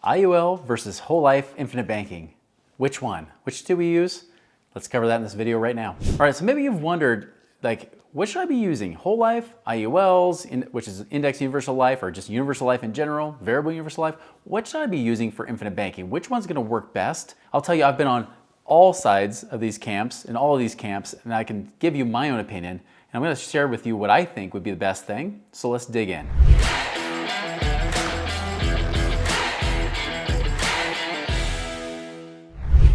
IUL versus whole life infinite banking. Which one? Which do we use? Let's cover that in this video right now. All right, so maybe you've wondered, like, what should I be using? Whole life, IULs, which is index universal life, or just universal life in general, variable universal life? What should I be using for infinite banking? Which one's gonna work best? I'll tell you, I've been on all sides of these camps, in all of these camps, and I can give you my own opinion, and I'm gonna share with you what I think would be the best thing. So let's dig in.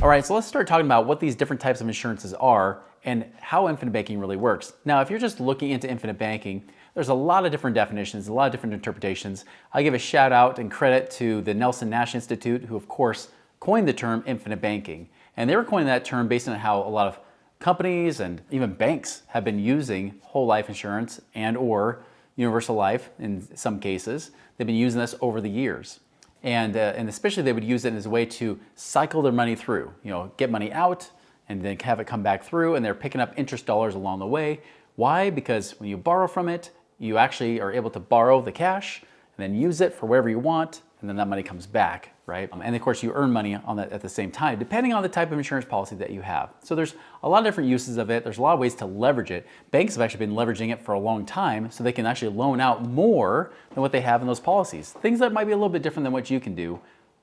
All right, so let's start talking about what these different types of insurances are and how infinite banking really works. Now, if you're just looking into infinite banking, there's a lot of different definitions, a lot of different interpretations. I give a shout out and credit to the Nelson Nash Institute, who of course coined the term infinite banking. And they were coining that term based on how a lot of companies and even banks have been using whole life insurance and or universal life in some cases. They've been using this over the years. And especially they would use it as a way to cycle their money through, get money out and then have it come back through, and they're picking up interest dollars along the way. Why? Because when you borrow from it, you actually are able to borrow the cash and then use it for whatever you want, and then that money comes back, right? And of course you earn money on that at the same time, depending on the type of insurance policy that you have. So there's a lot of different uses of it. There's a lot of ways to leverage it. Banks have actually been leveraging it for a long time, so they can actually loan out more than what they have in those policies. Things that might be a little bit different than what you can do,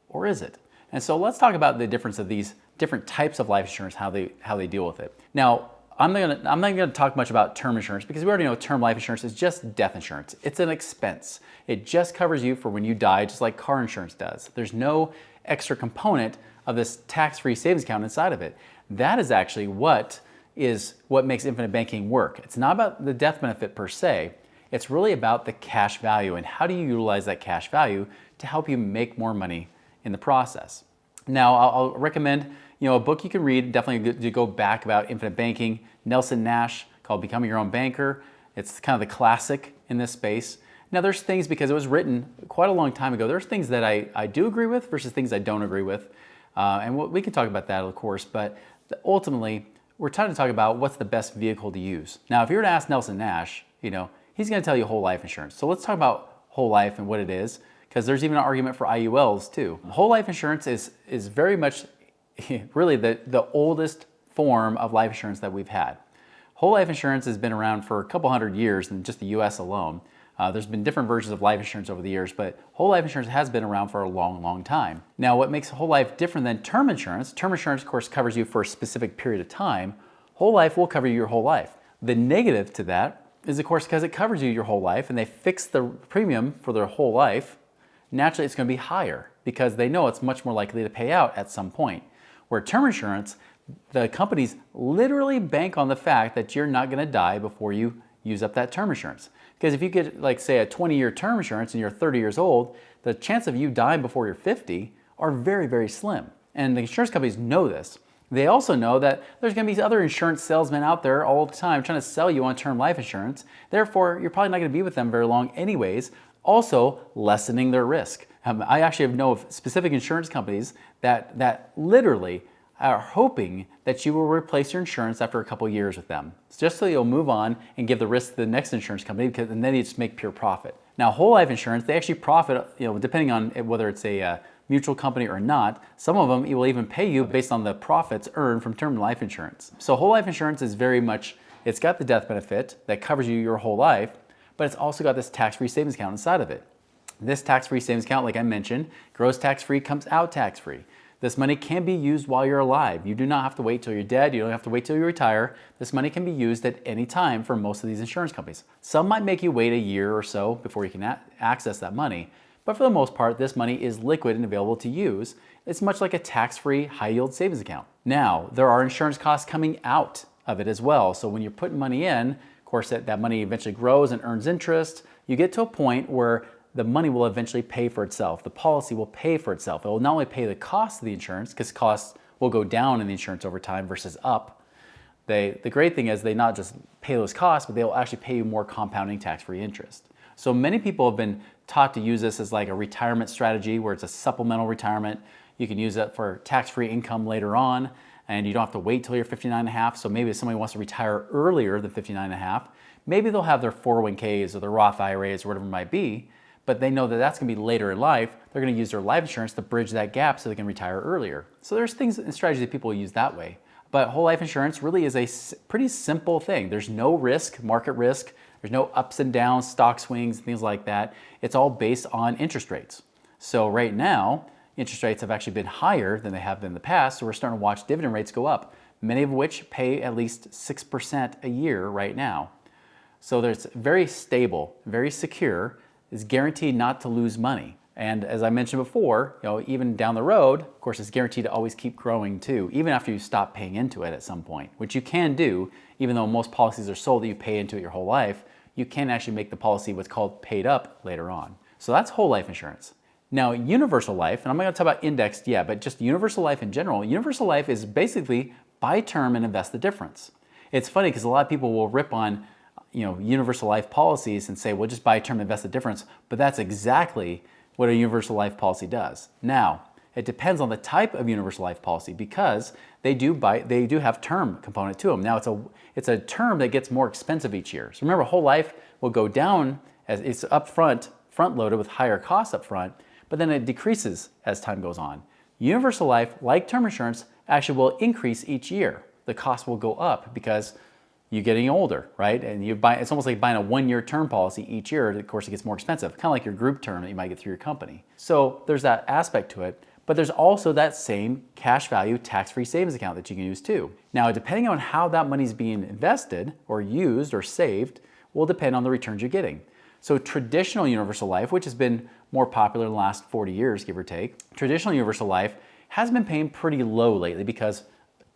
or is it? And so let's talk about the difference of these different types of life insurance, how they deal with it. Now, I'm not gonna talk much about term insurance because we already know term life insurance is just death insurance. It's an expense. It just covers you for when you die, just like car insurance does. There's no extra component of this tax-free savings account inside of it. That is actually what makes infinite banking work. It's not about the death benefit per se. It's really about the cash value and how do you utilize that cash value to help you make more money in the process. Now, I'll recommend a book you can read, definitely to go back about infinite banking, Nelson Nash, called Becoming Your Own Banker. It's kind of the classic in this space. Now there's things, because it was written quite a long time ago, there's things that I do agree with versus things I don't agree with. And we can talk about that, of course, but ultimately, we're trying to talk about what's the best vehicle to use. Now, if you were to ask Nelson Nash, he's gonna tell you whole life insurance. So let's talk about whole life and what it is, because there's even an argument for IULs too. Whole life insurance is very much really the oldest form of life insurance that we've had. Whole life insurance has been around for a couple hundred years in just the US alone. There's been different versions of life insurance over the years, but whole life insurance has been around for a long, long time. Now, what makes whole life different than term insurance of course, covers you for a specific period of time. Whole life will cover you your whole life. The negative to that is, of course, because it covers you your whole life and they fix the premium for their whole life, naturally it's going to be higher because they know it's much more likely to pay out at some point. Where term insurance, the companies literally bank on the fact that you're not going to die before you use up that term insurance. Because if you get, like, say, a 20-year term insurance and you're 30 years old, the chance of you dying before you're 50 are very, very slim. And the insurance companies know this. They also know that there's going to be other insurance salesmen out there all the time trying to sell you on term life insurance. Therefore, you're probably not going to be with them very long anyways, also lessening their risk. I actually know of specific insurance companies that literally are hoping that you will replace your insurance after a couple years with them, just so you'll move on and give the risk to the next insurance company, and then you just make pure profit. Now, whole life insurance, they actually profit, depending on whether it's a mutual company or not. Some of them will even pay you based on the profits earned from term life insurance. So whole life insurance is very much, it's got the death benefit that covers you your whole life, but it's also got this tax-free savings account inside of it. This tax-free savings account, like I mentioned, grows tax-free, comes out tax-free. This money can be used while you're alive. You do not have to wait till you're dead. You don't have to wait till you retire. This money can be used at any time for most of these insurance companies. Some might make you wait a year or so before you can access that money, but for the most part, this money is liquid and available to use. It's much like a tax-free, high-yield savings account. Now, there are insurance costs coming out of it as well. So when you're putting money in, of course, that money eventually grows and earns interest. You get to a point where the money will eventually pay for itself. The policy will pay for itself. It will not only pay the cost of the insurance, because costs will go down in the insurance over time versus up. The great thing is they not just pay those costs, but they'll actually pay you more compounding tax-free interest. So many people have been taught to use this as like a retirement strategy where it's a supplemental retirement. You can use it for tax-free income later on, and you don't have to wait till you're 59 and a half. So maybe if somebody wants to retire earlier than 59 and a half, maybe they'll have their 401ks or their Roth IRAs or whatever it might be. but they know that that's going to be later in life. They're going to use their life insurance to bridge that gap so they can retire earlier. So there's things and strategies that people use that way. But whole life insurance really is a pretty simple thing. There's no risk, market risk. There's no ups and downs, stock swings, things like that. It's all based on interest rates. So right now, interest rates have actually been higher than they have been in the past. So we're starting to watch dividend rates go up, many of which pay at least 6% a year right now. So there's very stable, very secure, is guaranteed not to lose money. And as I mentioned before, even down the road, of course, it's guaranteed to always keep growing too, even after you stop paying into it at some point, which you can do, even though most policies are sold that you pay into it your whole life, you can actually make the policy what's called paid up later on. So that's whole life insurance. Now, universal life, and I'm not going to talk about indexed yet, but just universal life in general, universal life is basically buy term and invest the difference. It's funny because a lot of people will rip on universal life policies and say, well, just buy term, invest the difference, but that's exactly what a universal life policy does. Now, it depends on the type of universal life policy because they do have term component to them. Now, it's a term that gets more expensive each year. So remember, whole life will go down as it's front loaded with higher costs up front, but then it decreases as time goes on. Universal life, like term insurance, actually will increase each year. The cost will go up because you're getting older, right? And it's almost like buying a 1-year term policy each year. Of course, it gets more expensive, kind of like your group term that you might get through your company. So there's that aspect to it, but there's also that same cash value tax-free savings account that you can use too. Now, depending on how that money's being invested or used or saved will depend on the returns you're getting. So traditional universal life, which has been more popular in the last 40 years, give or take, traditional universal life has been paying pretty low lately because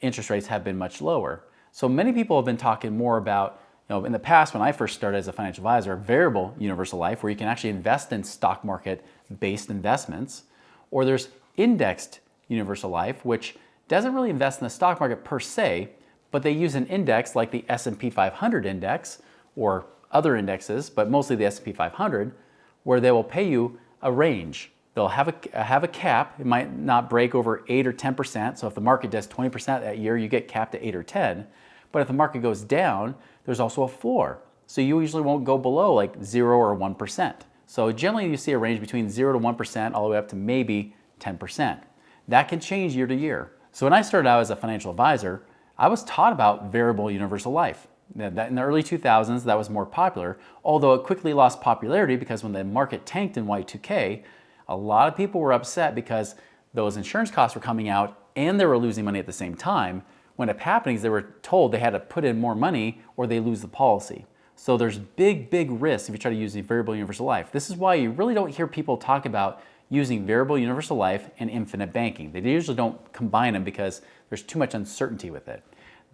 interest rates have been much lower. So many people have been talking more about, in the past when I first started as a financial advisor, variable universal life where you can actually invest in stock market based investments, or there's indexed universal life, which doesn't really invest in the stock market per se, but they use an index like the S&P 500 index or other indexes, but mostly the S&P 500, where they will pay you a range. They'll have a cap. It might not break over 8 or 10%. So if the market does 20% that year, you get capped at 8 or 10. But if the market goes down, there's also a floor. So you usually won't go below like 0 or 1%. So generally you see a range between 0 to 1% all the way up to maybe 10%. That can change year to year. So when I started out as a financial advisor, I was taught about variable universal life. In the early 2000s, that was more popular, although it quickly lost popularity because when the market tanked in Y2K, a lot of people were upset because those insurance costs were coming out and they were losing money at the same time. When it happened, they were told they had to put in more money or they lose the policy. So there's big risks if you try to use the variable universal life. This is why you really don't hear people talk about using variable universal life and infinite banking. They usually don't combine them because there's too much uncertainty with it.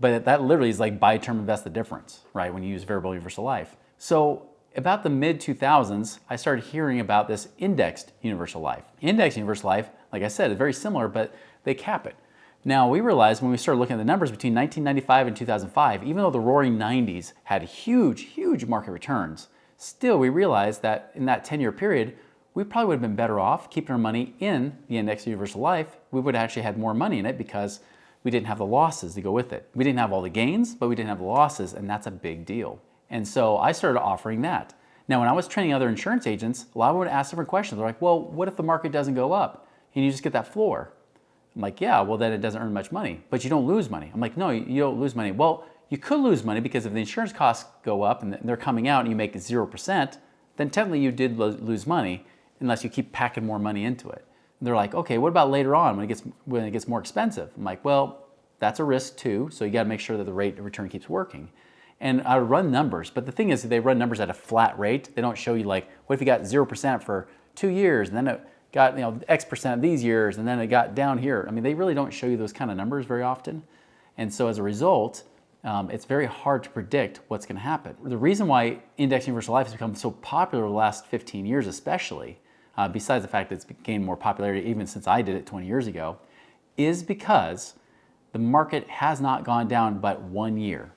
But that literally is like buy term, invest the difference, right, when you use variable universal life. So about the mid-2000s, I started hearing about this indexed universal life. Indexed universal life, like I said, is very similar, but they cap it. Now, we realized when we started looking at the numbers between 1995 and 2005, even though the roaring 90s had huge market returns, still we realized that in that 10-year period, we probably would have been better off keeping our money in the indexed universal life. We would have actually had more money in it because we didn't have the losses to go with it. We didn't have all the gains, but we didn't have the losses, and that's a big deal. And so I started offering that. Now, when I was training other insurance agents, a lot of them would ask different questions. They're like, well, what if the market doesn't go up and you just get that floor? I'm like, yeah, well, then it doesn't earn much money, but you don't lose money. I'm like, no, you don't lose money. Well, you could lose money because if the insurance costs go up and they're coming out and you make 0%, then technically you did lose money unless you keep packing more money into it. And they're like, okay, what about later on when it gets more expensive? I'm like, well, that's a risk too, so you got to make sure that the rate of return keeps working. And I run numbers, but the thing is they run numbers at a flat rate. They don't show you like, what if you got 0% for 2 years and then it got X percent these years and then it got down here. I mean, they really don't show you those kind of numbers very often. And so as a result, it's very hard to predict what's going to happen. The reason why indexed universal life has become so popular over the last 15 years especially, besides the fact that it's gained more popularity even since I did it 20 years ago, is because the market has not gone down but 1 year.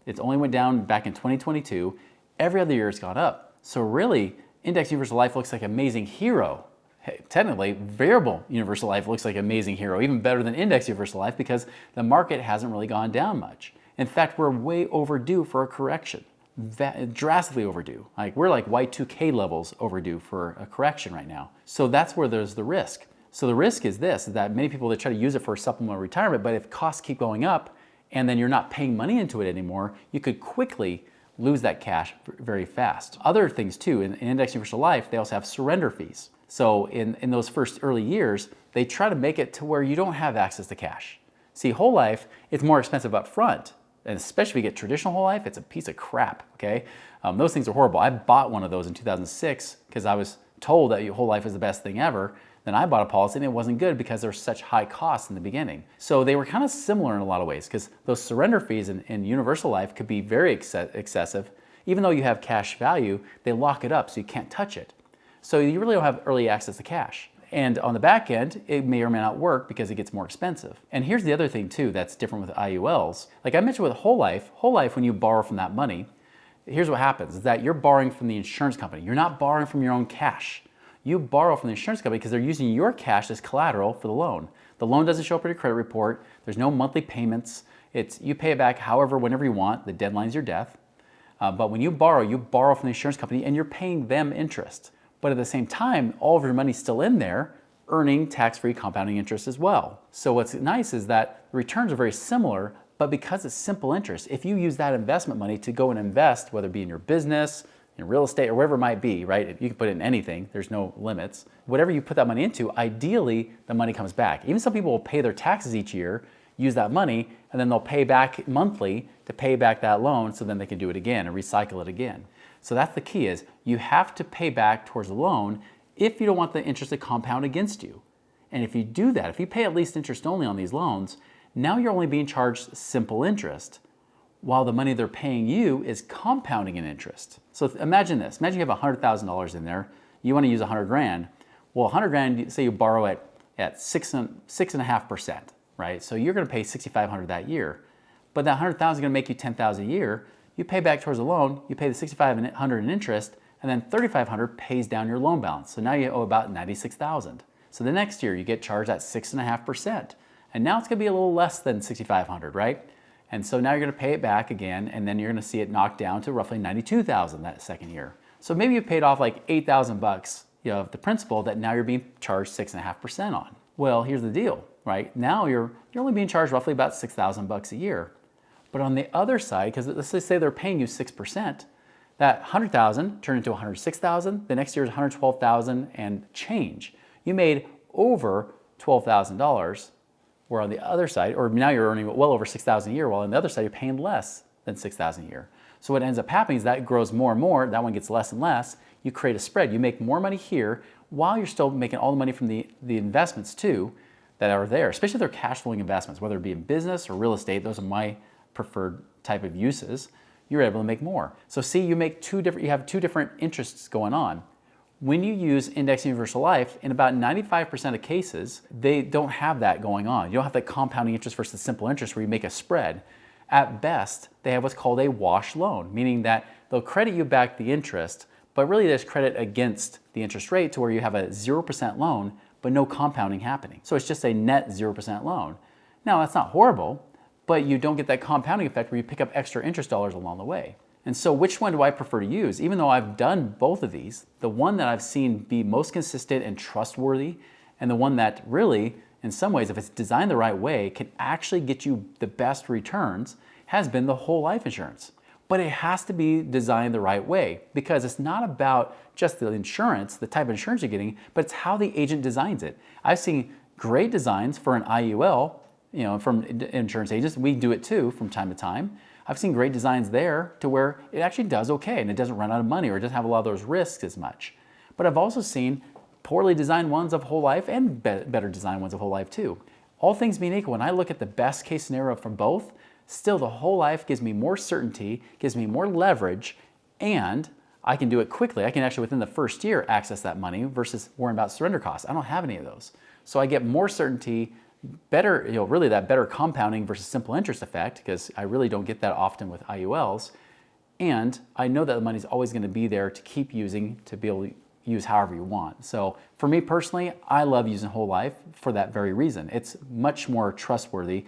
It's only went down back in 2022. Every other year it's gone up. So really, indexed universal life looks like an amazing hero. Hey, technically, variable universal life looks like an amazing hero, even better than indexed universal life because the market hasn't really gone down much. In fact, we're way overdue for a correction. drastically overdue. Like we're like Y2K levels overdue for a correction right now. So that's where there's the risk. So the risk is this, is that many people, they try to use it for supplemental retirement, but if costs keep going up and then you're not paying money into it anymore, you could quickly lose that cash very fast. Other things too, in index universal life, they also have surrender fees. So in those first early years, they try to make it to where you don't have access to cash. See, whole life, it's more expensive up front. And especially if you get traditional whole life, it's a piece of crap, okay? Those things are horrible. I bought one of those in 2006 because I was told that whole life is the best thing ever. Then I bought a policy and it wasn't good because there were such high costs in the beginning. So they were kind of similar in a lot of ways because those surrender fees in universal life could be very excessive. Even though you have cash value, they lock it up so you can't touch it. So you really don't have early access to cash. And on the back end, it may or may not work because it gets more expensive. And here's the other thing too that's different with IULs. Like I mentioned with whole life, when you borrow from that money, here's what happens, is that you're borrowing from the insurance company. You're not borrowing from your own cash. You borrow from the insurance company because they're using your cash as collateral for the loan. The loan doesn't show up in your credit report. There's no monthly payments. You pay it back however, whenever you want. The deadline's your death. But when you borrow from the insurance company and you're paying them interest. But at the same time, all of your money's still in there, earning tax-free compounding interest as well. So what's nice is that the returns are very similar, but because it's simple interest, if you use that investment money to go and invest, whether it be in your business, in real estate, or wherever it might be, right? You can put it in anything, there's no limits. Whatever you put that money into, ideally, the money comes back. Even some people will pay their taxes each year, use that money, and then they'll pay back monthly to pay back that loan so then they can do it again and recycle it again. So that's the key, is you have to pay back towards the loan if you don't want the interest to compound against you. And if you do that, if you pay at least interest only on these loans, now you're only being charged simple interest, while the money they're paying you is compounding in interest. So imagine this. Imagine you have $100,000 in there. You want to use 100 grand. Well, 100 grand, say you borrow it at 6.5%, right? So you're going to pay $6,500 that year. But that 100,000 is going to make you 10,000 a year. You pay back towards the loan, you pay the 6,500 in interest, and then 3,500 pays down your loan balance. So now you owe about 96,000. So the next year you get charged at 6.5%. And now it's going to be a little less than 6,500, right? And so now you're going to pay it back again, and then you're going to see it knocked down to roughly 92,000 that second year. So maybe you paid off like 8,000 bucks, of the principal that now you're being charged 6.5% on. Well, here's the deal, right? Now you're only being charged roughly about 6,000 bucks a year. But on the other side, because let's just say they're paying you 6%, that 100,000 turned into 106,000. The next year is 112,000 and change. You made over $12,000. Where on the other side, or now you're earning well over 6,000 a year, while on the other side you're paying less than 6,000 a year. So what ends up happening is that grows more and more. That one gets less and less. You create a spread. You make more money here while you're still making all the money from the investments too that are there, especially if they're cash flowing investments, whether it be in business or real estate. Those are my preferred type of uses. You're able to make more. So see, you have two different interests going on. When you use index universal life, in about 95% of cases, they don't have that going on. You don't have that compounding interest versus simple interest where you make a spread. At best, they have what's called a wash loan, meaning that they'll credit you back the interest, but really there's credit against the interest rate to where you have a 0% loan, but no compounding happening. So it's just a net 0% loan. Now, that's not horrible, but you don't get that compounding effect where you pick up extra interest dollars along the way. And so which one do I prefer to use? Even though I've done both of these, the one that I've seen be most consistent and trustworthy, and the one that really, in some ways, if it's designed the right way, can actually get you the best returns, has been the whole life insurance. But it has to be designed the right way, because it's not about just the insurance, the type of insurance you're getting, but it's how the agent designs it. I've seen great designs for an IUL, from insurance agents. We do it too from time to time. I've seen great designs there to where it actually does okay and it doesn't run out of money or it doesn't have a lot of those risks as much. But I've also seen poorly designed ones of whole life and better designed ones of whole life too. All things being equal, when I look at the best case scenario from both, still the whole life gives me more certainty, gives me more leverage, and I can do it quickly. I can actually within the first year access that money versus worrying about surrender costs. I don't have any of those. So I get more certainty, better, really that better compounding versus simple interest effect, because I really don't get that often with IULs. And I know that the money's always going to be there to keep using to be able to use however you want. So for me personally, I love using whole life for that very reason. It's much more trustworthy.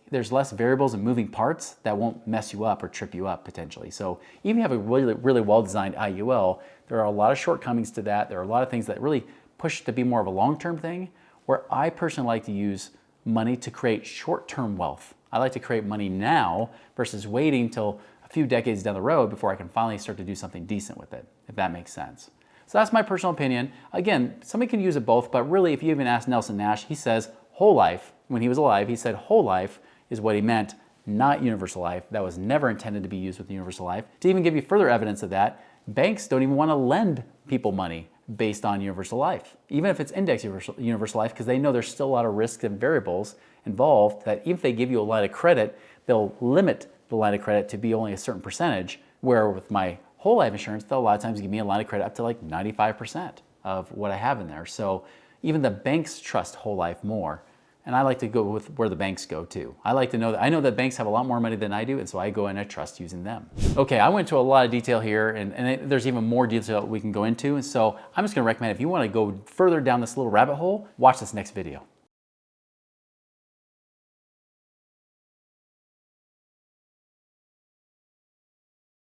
There's less variables and moving parts that won't mess you up or trip you up potentially. So even if you have a really, really well-designed IUL, there are a lot of shortcomings to that. There are a lot of things that really push to be more of a long-term thing, where I personally like to use money to create short-term wealth. I like to create money now versus waiting till a few decades down the road before I can finally start to do something decent with it, if that makes sense. So that's my personal opinion. Again, somebody can use it both, but really if you even ask Nelson Nash, he says whole life. When he was alive, he said whole life is what he meant, not universal life. That was never intended to be used with universal life. To even give you further evidence of that, banks don't even want to lend people money based on universal life, even if it's index universal life, because they know there's still a lot of risks and variables involved that even if they give you a line of credit, they'll limit the line of credit to be only a certain percentage, where with my whole life insurance, they'll a lot of times give me a line of credit up to like 95% of what I have in there. So even the banks trust whole life more. And I like to go with where the banks go too. I like to know that I know that banks have a lot more money than I do, and so I go and I trust using them. Okay, I went into a lot of detail here, and there's even more detail that we can go into. And so I'm just gonna recommend if you wanna go further down this little rabbit hole, watch this next video.